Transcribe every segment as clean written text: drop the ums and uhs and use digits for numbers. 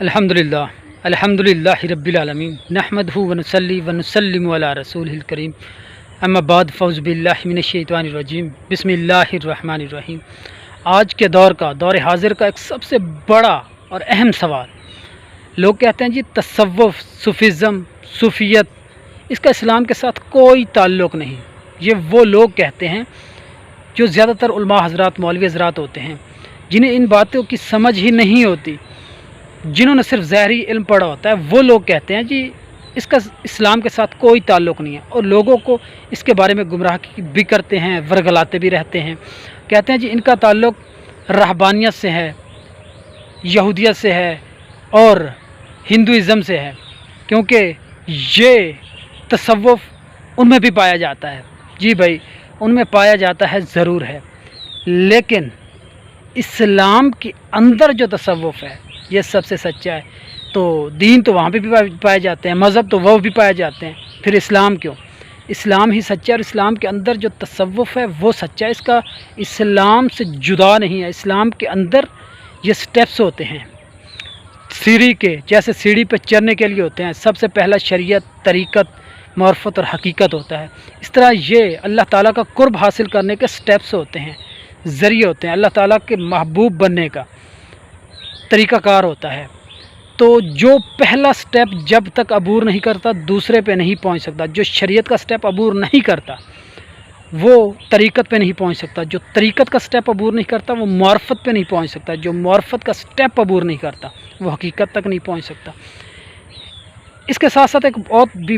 الحمدللہ رب العالمین نحمدہ ونصلی ونسلم علی رسولہ الکریم اما بعد فاعوذ باللہ من الشیطان الرجیم بسم اللہ الرحمن الرحیم۔ آج کے دور حاضر کا ایک سب سے بڑا اور اہم سوال، لوگ کہتے ہیں جی تصوف، صوفیزم، صوفیت، اس کا اسلام کے ساتھ کوئی تعلق نہیں۔ یہ وہ لوگ کہتے ہیں جو زیادہ تر علماء حضرات، مولوی حضرات ہوتے ہیں، جنہیں ان باتوں کی سمجھ ہی نہیں ہوتی، جنہوں نے صرف ظاہری علم پڑھا ہوتا ہے۔ وہ لوگ کہتے ہیں جی اس کا اسلام کے ساتھ کوئی تعلق نہیں ہے، اور لوگوں کو اس کے بارے میں گمراہ بھی کرتے ہیں، ورگلاتے بھی رہتے ہیں۔ کہتے ہیں جی ان کا تعلق رہبانیت سے ہے، یہودیت سے ہے اور ہندوازم سے ہے، کیونکہ یہ تصوف ان میں بھی پایا جاتا ہے۔ جی بھائی، ان میں پایا جاتا ہے، ضرور ہے، لیکن اسلام کے اندر جو تصوف ہے یہ سب سے سچا ہے۔ تو دین تو وہاں پہ بھی پائے جاتے ہیں، مذہب تو وہ بھی پائے جاتے ہیں، پھر اسلام کیوں؟ اسلام ہی سچا ہے، اور اسلام کے اندر جو تصوف ہے وہ سچا ہے، اس کا اسلام سے جدا نہیں ہے۔ اسلام کے اندر یہ سٹیپس ہوتے ہیں سیڑھی کے، جیسے سیڑھی پہ چڑھنے کے لیے ہوتے ہیں۔ سب سے پہلا شریعت، طریقت، معرفت اور حقیقت ہوتا ہے۔ اس طرح یہ اللہ تعالیٰ کا قرب حاصل کرنے کے سٹیپس ہوتے ہیں، ذریعے ہوتے ہیں، اللہ تعالیٰ کے محبوب بننے کا طریقہ کار ہوتا ہے۔ تو جو پہلا سٹیپ جب تک عبور نہیں کرتا دوسرے پہ نہیں پہنچ سکتا۔ جو شریعت کا سٹیپ عبور نہیں کرتا وہ طریقت پہ نہیں پہنچ سکتا، جو طریقت کا سٹیپ عبور نہیں کرتا وہ معرفت پہ نہیں پہنچ سکتا، جو معرفت کا سٹیپ عبور نہیں کرتا وہ حقیقت تک نہیں پہنچ سکتا۔ اس کے ساتھ ساتھ ایک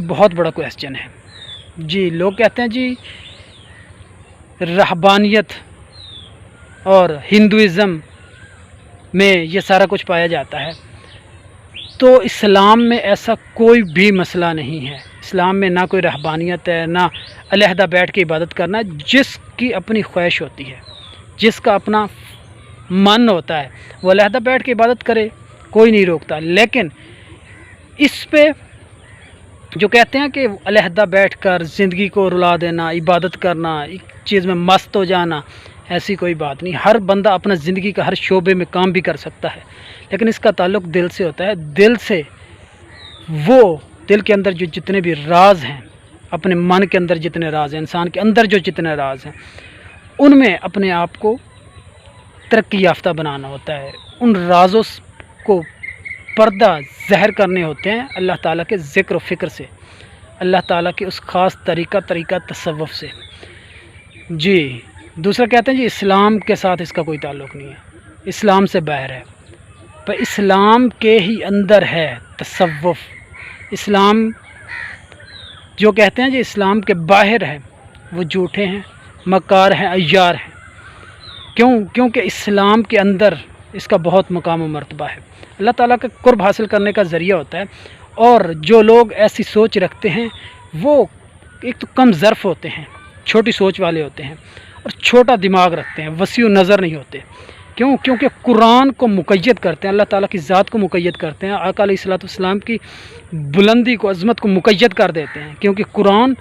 بہت بڑا کویسچن ہے جی، لوگ کہتے ہیں جی رہبانیت اور ہندوازم میں یہ سارا کچھ پایا جاتا ہے، تو اسلام میں ایسا کوئی بھی مسئلہ نہیں ہے۔ اسلام میں نہ کوئی رہبانیت ہے، نہ علیحدہ بیٹھ کے عبادت کرنا۔ جس کی اپنی خواہش ہوتی ہے، جس کا اپنا من ہوتا ہے، وہ علیحدہ بیٹھ کے عبادت کرے، کوئی نہیں روکتا۔ لیکن اس پہ جو کہتے ہیں کہ علیحدہ بیٹھ کر زندگی کو رلا دینا، عبادت کرنا، ایک چیز میں مست ہو جانا، ایسی کوئی بات نہیں۔ ہر بندہ اپنا زندگی کا ہر شعبے میں کام بھی کر سکتا ہے، لیکن اس کا تعلق دل سے ہوتا ہے۔ دل سے، وہ دل کے اندر جو جتنے بھی راز ہیں، اپنے من کے اندر جتنے راز ہیں، انسان کے اندر جو جتنے راز ہیں، ان میں اپنے آپ کو ترقی یافتہ بنانا ہوتا ہے۔ ان رازوں کو پردہ ظاہر کرنے ہوتے ہیں اللہ تعالیٰ کے ذکر و فکر سے، اللہ تعالیٰ کے اس خاص طریقہ تصوف سے۔ جی دوسرا کہتے ہیں جی اسلام کے ساتھ اس کا کوئی تعلق نہیں ہے، اسلام سے باہر ہے۔ پر اسلام کے ہی اندر ہے تصوف۔ اسلام جو کہتے ہیں جی اسلام کے باہر ہے وہ جھوٹے ہیں، مکار ہیں، عیار ہیں۔ کیونکہ اسلام کے اندر اس کا بہت مقام و مرتبہ ہے، اللہ تعالیٰ کا قرب حاصل کرنے کا ذریعہ ہوتا ہے۔ اور جو لوگ ایسی سوچ رکھتے ہیں وہ ایک تو کم ظرف ہوتے ہیں، چھوٹی سوچ والے ہوتے ہیں، اور چھوٹا دماغ رکھتے ہیں، وسیع نظر نہیں ہوتے۔ کیونکہ قرآن کو مقید کرتے ہیں، اللہ تعالیٰ کی ذات کو مقید کرتے ہیں، آقا علیہ الصلوۃ والسلام کی بلندی کو، عظمت کو مقید کر دیتے ہیں۔ کیونکہ قرآن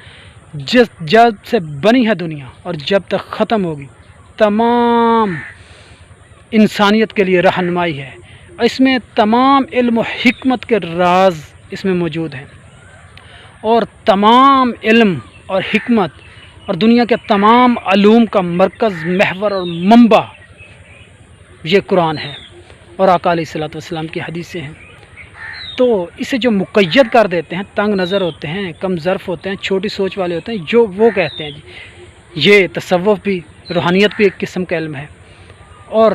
جب سے بنی ہے دنیا اور جب تک ختم ہوگی تمام انسانیت کے لیے رہنمائی ہے، اس میں تمام علم و حکمت کے راز اس میں موجود ہیں، اور تمام علم اور حکمت اور دنیا کے تمام علوم کا مرکز، محور اور منبع یہ قرآن ہے، اور آقا علیہ الصلوۃ والسلام کی حدیثیں ہیں۔ تو اسے جو مقید کر دیتے ہیں، تنگ نظر ہوتے ہیں، کم ظرف ہوتے ہیں، چھوٹی سوچ والے ہوتے ہیں، جو وہ کہتے ہیں جی یہ تصوف بھی، روحانیت بھی ایک قسم کا علم ہے، اور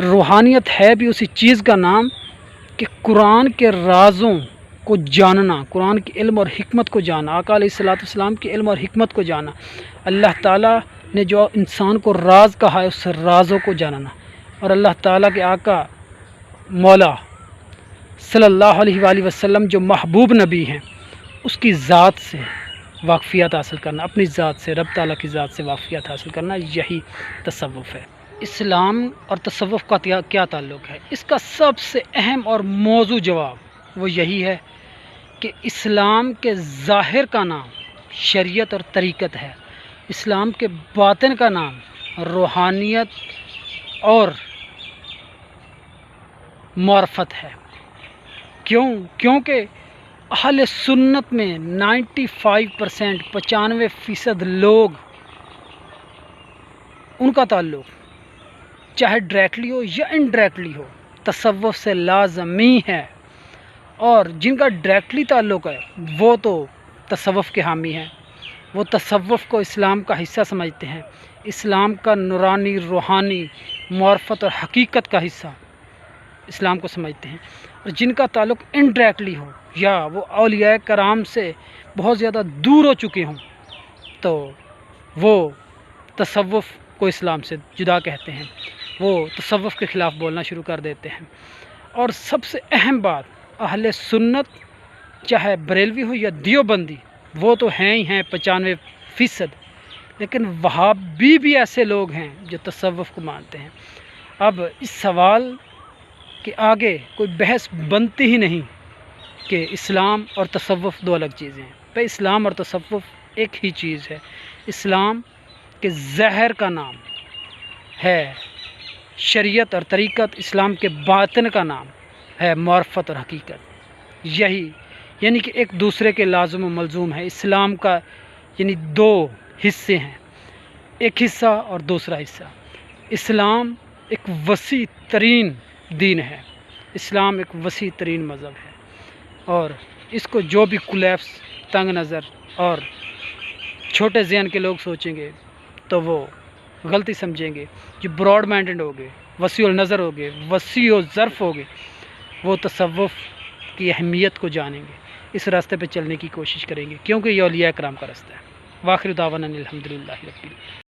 روحانیت ہے بھی اسی چیز کا نام کہ قرآن کے رازوں کو جاننا، قرآن کی علم اور حکمت کو جاننا، آقا علیہ الصلوۃ والسلام کی علم اور حکمت کو جاننا، اللہ تعالیٰ نے جو انسان کو راز کہا ہے اس رازوں کو جاننا، اور اللہ تعالیٰ کے آقا مولا صلی اللہ علیہ وآلہ وسلم جو محبوب نبی ہیں اس کی ذات سے واقفیت حاصل کرنا، اپنی ذات سے، رب تعالیٰ کی ذات سے واقفیت حاصل کرنا، یہی تصوف ہے۔ اسلام اور تصوف کا کیا تعلق ہے؟ اس کا سب سے اہم اور موضوع جواب وہ یہی ہے کہ اسلام کے ظاہر کا نام شریعت اور طریقت ہے، اسلام کے باطن کا نام روحانیت اور معرفت ہے۔ کیونکہ اہل سنت میں 95% 95% لوگ، ان کا تعلق چاہے ڈائریکٹلی ہو یا انڈائریکٹلی ہو تصوف سے لازمی ہے، اور جن کا ڈائریکٹلی تعلق ہے وہ تو تصوف کے حامی ہیں، وہ تصوف کو اسلام کا حصہ سمجھتے ہیں، اسلام کا نورانی روحانی معرفت اور حقیقت کا حصہ اسلام کو سمجھتے ہیں۔ اور جن کا تعلق انڈائریکٹلی ہو یا وہ اولیاء کرام سے بہت زیادہ دور ہو چکے ہوں تو وہ تصوف کو اسلام سے جدا کہتے ہیں، وہ تصوف کے خلاف بولنا شروع کر دیتے ہیں۔ اور سب سے اہم بات، اہل سنت چاہے بریلوی ہو یا دیوبندی، وہ تو ہیں ہی ہیں 95%، لیکن وہابی بھی ایسے لوگ ہیں جو تصوف کو مانتے ہیں۔ اب اس سوال کے آگے کوئی بحث بنتی ہی نہیں کہ اسلام اور تصوف دو الگ چیزیں ہیں۔ بھائی اسلام اور تصوف ایک ہی چیز ہے۔ اسلام کے ظاہر کا نام ہے شریعت اور طریقت، اسلام کے باطن کا نام ہے معرفت اور حقیقت، یہی یعنی کہ ایک دوسرے کے لازم و ملزوم ہے۔ اسلام کا یعنی دو حصے ہیں، ایک حصہ اور دوسرا حصہ۔ اسلام ایک وسیع ترین دین ہے، اسلام ایک وسیع ترین مذہب ہے، اور اس کو جو بھی کولیپس، تنگ نظر اور چھوٹے ذہن کے لوگ سوچیں گے تو وہ غلطی سمجھیں گے۔ جو براڈ مائنڈڈ ہوگے، وسیع النظر ہوگے، وسیع و ظرف ہوگے، وہ تصوف کی اہمیت کو جانیں گے، اس راستے پہ چلنے کی کوشش کریں گے، کیونکہ یہ اولیاء کرام کا راستہ ہے۔ وآخر دعوانا الحمدللہ رب العالمین۔